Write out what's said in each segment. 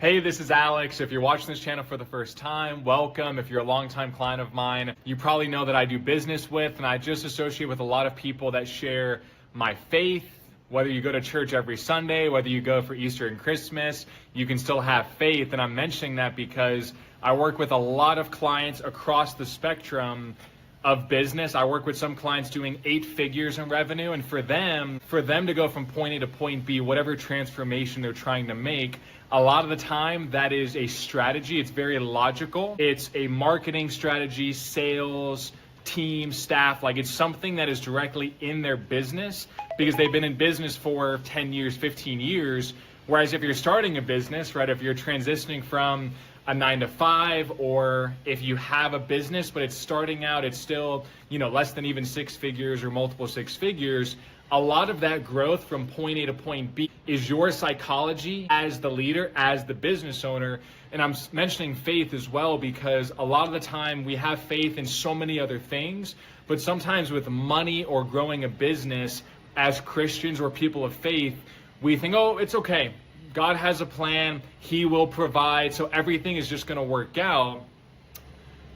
Hey, this is Alex. If you're watching this channel for the first time, welcome. If you're a longtime client of mine, you probably know that I do business with, and I just associate with a lot of people that share my faith. Whether you go to church every Sunday, whether you go for Easter and Christmas, you can still have faith. And I'm mentioning that because I work with a lot of clients across the spectrum of business. I work with some clients doing 8 figures in revenue, and for them to go from point A to point B, whatever transformation they're trying to make, a lot of the time that is a strategy. It's very logical. It's a marketing strategy, sales, team, staff, like it's something that is directly in their business because they've been in business for 10 years, 15 years. Whereas if you're starting a business, right, if you're transitioning from a 9-to-5, or if you have a business, but it's starting out, it's still, less than even 6 figures or multiple 6 figures, a lot of that growth from point A to point B is your psychology as the leader, as the business owner. And I'm mentioning faith as well because a lot of the time we have faith in so many other things, but sometimes with money or growing a business as Christians or people of faith, we think, oh, it's okay. God has a plan, He will provide, so everything is just going to work out.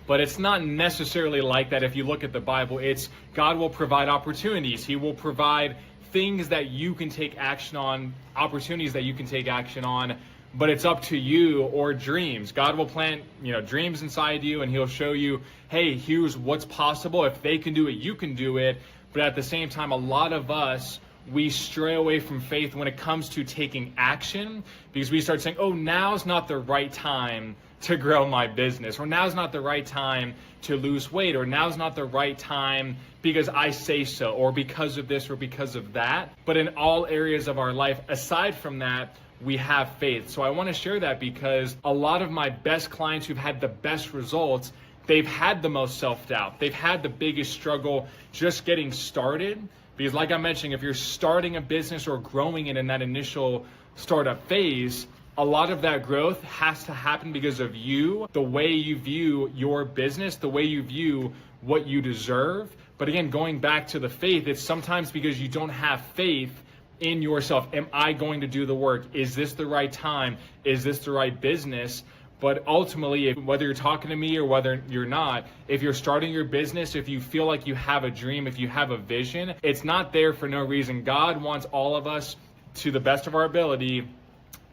But it's not necessarily like that. If you look at the Bible, it's God will provide opportunities. He will provide things that you can take action on, opportunities that you can take action on, but it's up to you, or dreams. God will plant, dreams inside you, and He'll show you, hey, here's what's possible. If they can do it, you can do it. But at the same time, a lot of us, we stray away from faith when it comes to taking action because we start saying, oh, now's not the right time to grow my business, or now's not the right time to lose weight, or now's not the right time because I say so, or because of this or because of that. But in all areas of our life, aside from that, we have faith. So I want to share that because a lot of my best clients who've had the best results, they've had the most self-doubt. They've had the biggest struggle just getting started. Because like I mentioned, if you're starting a business or growing it in that initial startup phase, a lot of that growth has to happen because of you, the way you view your business, the way you view what you deserve. But again, going back to the faith, it's sometimes because you don't have faith in yourself. Am I going to do the work? Is this the right time? Is this the right business? But ultimately, whether you're talking to me or whether you're not, if you're starting your business, if you feel like you have a dream, if you have a vision, it's not there for no reason. God wants all of us, to the best of our ability,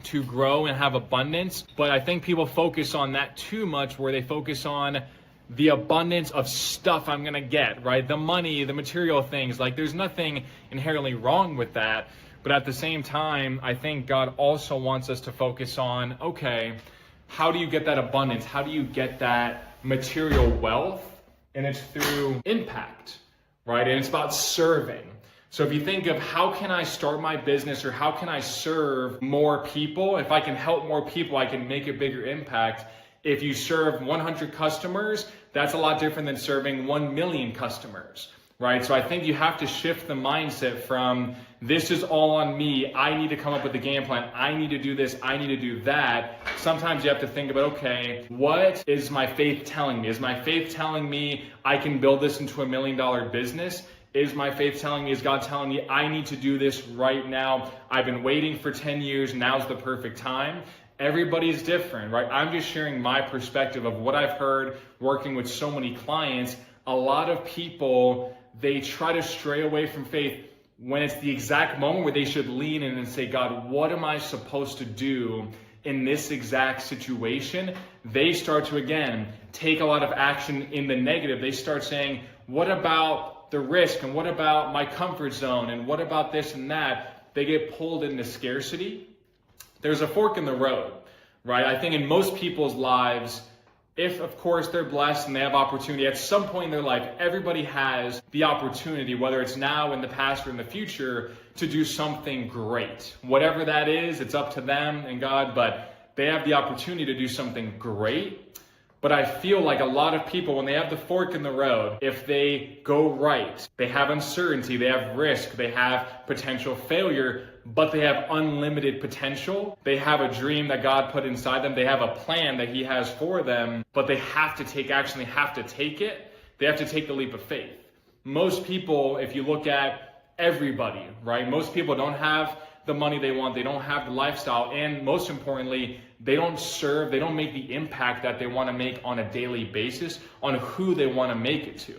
to grow and have abundance. But I think people focus on that too much, where they focus on the abundance of stuff I'm gonna get, right? The money, the material things. Like, there's nothing inherently wrong with that. But at the same time, I think God also wants us to focus on, okay, how do you get that abundance? How do you get that material wealth? And it's through impact, right? And it's about serving. So if you think of how can I start my business, or how can I serve more people? If I can help more people, I can make a bigger impact. If you serve 100 customers, that's a lot different than serving 1 million customers, right? So I think you have to shift the mindset from this is all on me, I need to come up with a game plan, I need to do this, I need to do that. Sometimes you have to think about, okay, what is my faith telling me? Is my faith telling me I can build this into $1 million business? Is my faith telling me, is God telling me I need to do this right now? I've been waiting for 10 years, now's the perfect time. Everybody's different, right? I'm just sharing my perspective of what I've heard working with so many clients. A lot of people, they try to stray away from faith when it's the exact moment where they should lean in and say, God, what am I supposed to do in this exact situation? They start to, again, take a lot of action in the negative. They start saying, what about the risk? And what about my comfort zone? And what about this and that? They get pulled into scarcity. There's a fork in the road, right? I think in most people's lives, if, of course, they're blessed and they have opportunity, at some point in their life, everybody has the opportunity, whether it's now, in the past, or in the future, to do something great. Whatever that is, it's up to them and God, but they have the opportunity to do something great. But I feel like a lot of people, when they have the fork in the road, if they go right, they have uncertainty, they have risk, they have potential failure, but they have unlimited potential. They have a dream that God put inside them. They have a plan that He has for them, but they have to take action. They have to take it. They have to take the leap of faith. Most people, if you look at everybody, right? Most people don't have the money they want, they don't have the lifestyle, and most importantly, they don't make the impact that they want to make on a daily basis on who they want to make it to,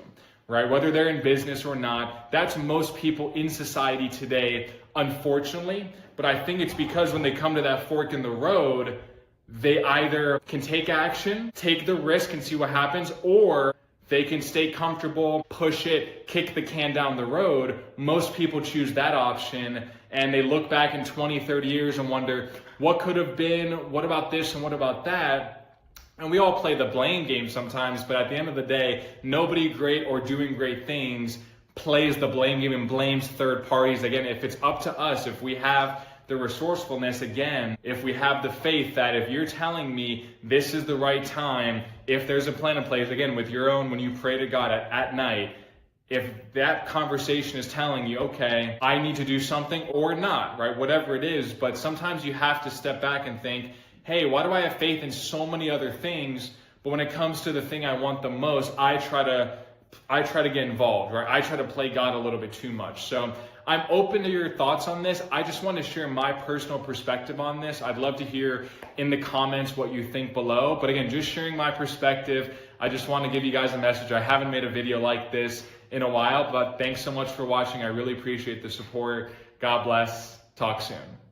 right? Whether they're in business or not, that's most people in society today, unfortunately. But I think it's because when they come to that fork in the road, they either can take action, take the risk and see what happens, or they can stay comfortable, push it, kick the can down the road. Most people choose that option, and they look back in 20, 30 years and wonder, what could have been, what about this and what about that? And we all play the blame game sometimes, but at the end of the day, nobody great or doing great things plays the blame game and blames third parties. Again, if it's up to us, if we have the resourcefulness, again, if we have the faith that if you're telling me this is the right time, if there's a plan in place, again, with your own, when you pray to God at night, if that conversation is telling you, okay, I need to do something or not, right? Whatever it is, but sometimes you have to step back and think, hey, why do I have faith in so many other things, but when it comes to the thing I want the most, I try to get involved, right? I try to play God a little bit too much. So I'm open to your thoughts on this. I just want to share my personal perspective on this. I'd love to hear in the comments what you think below. But again, just sharing my perspective. I just want to give you guys a message. I haven't made a video like this in a while, but thanks so much for watching. I really appreciate the support. God bless. Talk soon.